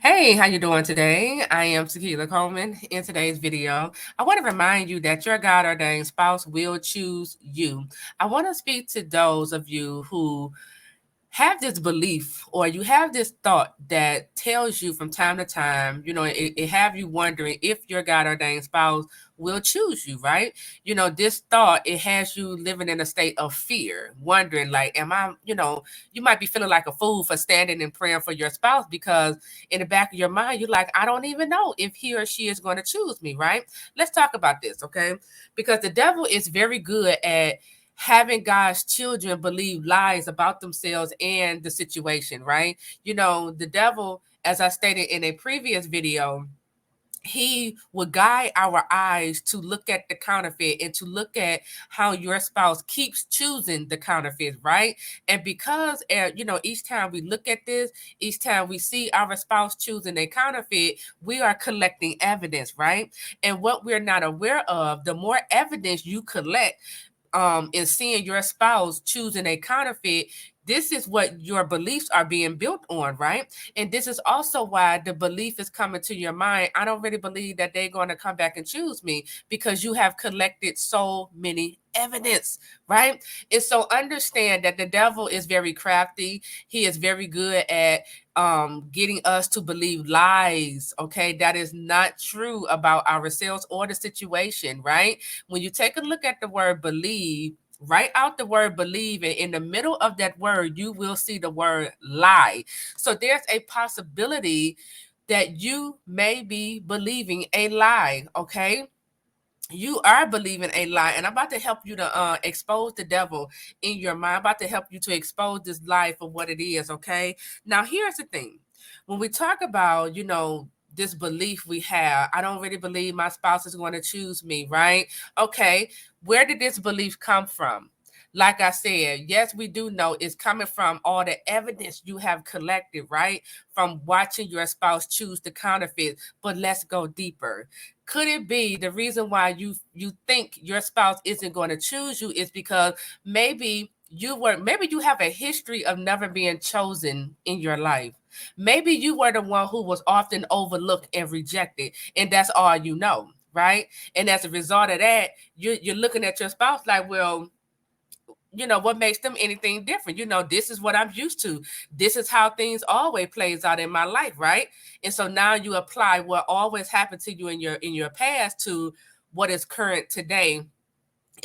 Hey, how you doing today? I am Tequila Coleman. In today's video, I want to remind you that your God-ordained spouse will choose you. I want to speak to those of you who have this belief or you have this thought that tells you from time to time, it have you wondering if your God ordained spouse will choose you, right? This thought, it has you living in a state of fear, wondering like, am I, you might be feeling like a fool for standing and praying for your spouse because in the back of your mind, you're like, I don't even know if he or she is going to choose me, right? Let's talk about this, okay? Because the devil is very good at having God's children believe lies about themselves and the situation, right? The devil, as I stated in a previous video, he will guide our eyes to look at the counterfeit and to look at how your spouse keeps choosing the counterfeit, right? And because each time we look at this, each time we see our spouse choosing a counterfeit, we are collecting evidence, right? And what we're not aware of, the more evidence you collect in seeing your spouse choosing a counterfeit, this is what your beliefs are being built on, right? And this is also why the belief is coming to your mind. I don't really believe that they're going to come back and choose me because you have collected so many evidence, right? And so understand that the devil is very crafty. He is very good at getting us to believe lies, okay, that is not true about ourselves or the situation, right? When you take a look at the word believe, write out the word believe, and in the middle of that word, you will see the word lie. So there's a possibility that you may be believing a lie, okay? You are believing a lie, and I'm about to help you to expose the devil in your mind. I'm about to help you to expose this lie for what it is, okay? Now, here's the thing. When we talk about, this belief we have, I don't really believe my spouse is going to choose me, right? Okay, where did this belief come from? Like I said, yes, we do know it's coming from all the evidence you have collected, right? From watching your spouse choose the counterfeit. But let's go deeper. Could it be the reason why you think your spouse isn't going to choose you is because maybe you have a history of never being chosen in your life. Maybe you were the one who was often overlooked and rejected, and that's all you know, right? And as a result of that, you're looking at your spouse like, well, what makes them anything different? This is what I'm used to. This is how things always plays out in my life, right? And so now you apply what always happened to you in your past to what is current today.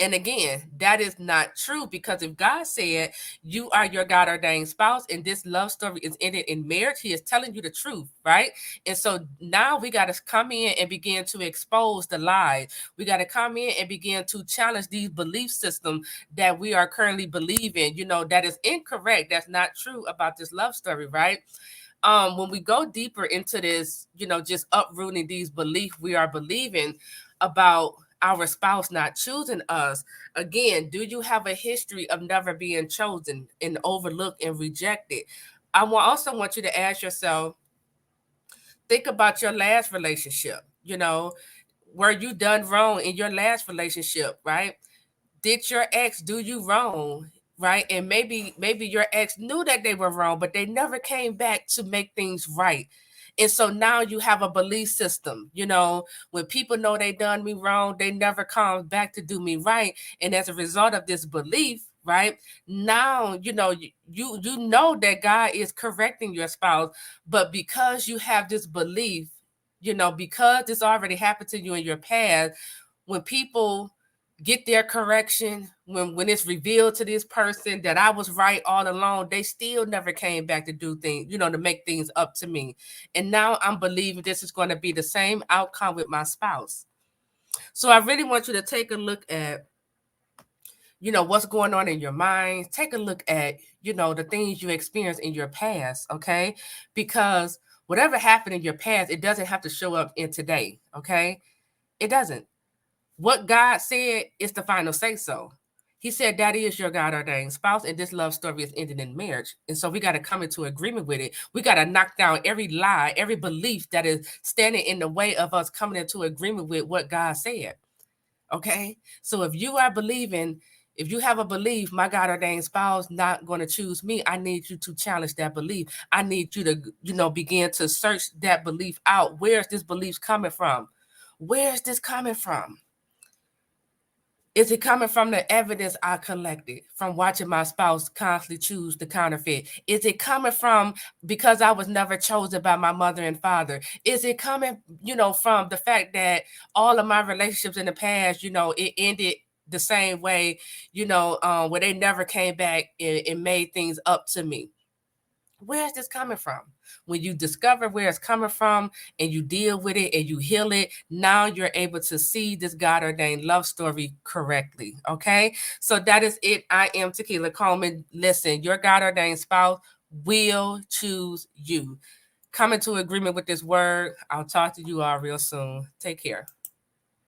And again, that is not true, because if God said you are your God ordained spouse and this love story is ended in marriage, he is telling you the truth, right? And so now we got to come in and begin to expose the lies. We got to come in and begin to challenge these belief systems that we are currently believing, that is incorrect. That's not true about this love story, right? When we go deeper into this, just uprooting these beliefs we are believing about our spouse not choosing us, again, do you have a history of never being chosen and overlooked and rejected? Also want you to ask yourself, think about your last relationship. Were you done wrong in your last relationship, right? Did your ex do you wrong, right? And maybe your ex knew that they were wrong, but they never came back to make things right. And so now you have a belief system. When people know they done me wrong, they never come back to do me right. And as a result of this belief, right now, you know that God is correcting your spouse, but because you have this belief, because this already happened to you in your past, when people get their correction, when it's revealed to this person that I was right all along, they still never came back to do things, to make things up to me. And now I'm believing this is going to be the same outcome with my spouse. So I really want you to take a look at, what's going on in your mind. Take a look at, the things you experienced in your past, okay? Because whatever happened in your past, it doesn't have to show up in today, okay? It doesn't. What God said is the final say so. He said that is your God ordained spouse, and this love story is ending in marriage. And so we got to come into agreement with it. We got to knock down every lie, every belief that is standing in the way of us coming into agreement with what God said. Okay. So if you are believing, If you have a belief, my God ordained spouse not going to choose me, I need you to challenge that belief. I need you to, begin to search that belief out. Where's this belief coming from? Where's this coming from? Is it coming from the evidence I collected from watching my spouse constantly choose the counterfeit? Is it coming from because I was never chosen by my mother and father? Is it coming, from the fact that all of my relationships in the past, it ended the same way, where they never came back and made things up to me? Where's this coming from? When you discover where it's coming from and you deal with it and you heal it, now you're able to see this God ordained love story correctly. Okay. So that is it. I am Tequila Coleman. Listen, your God ordained spouse will choose you. Come into agreement with this word. I'll talk to you all real soon. Take care.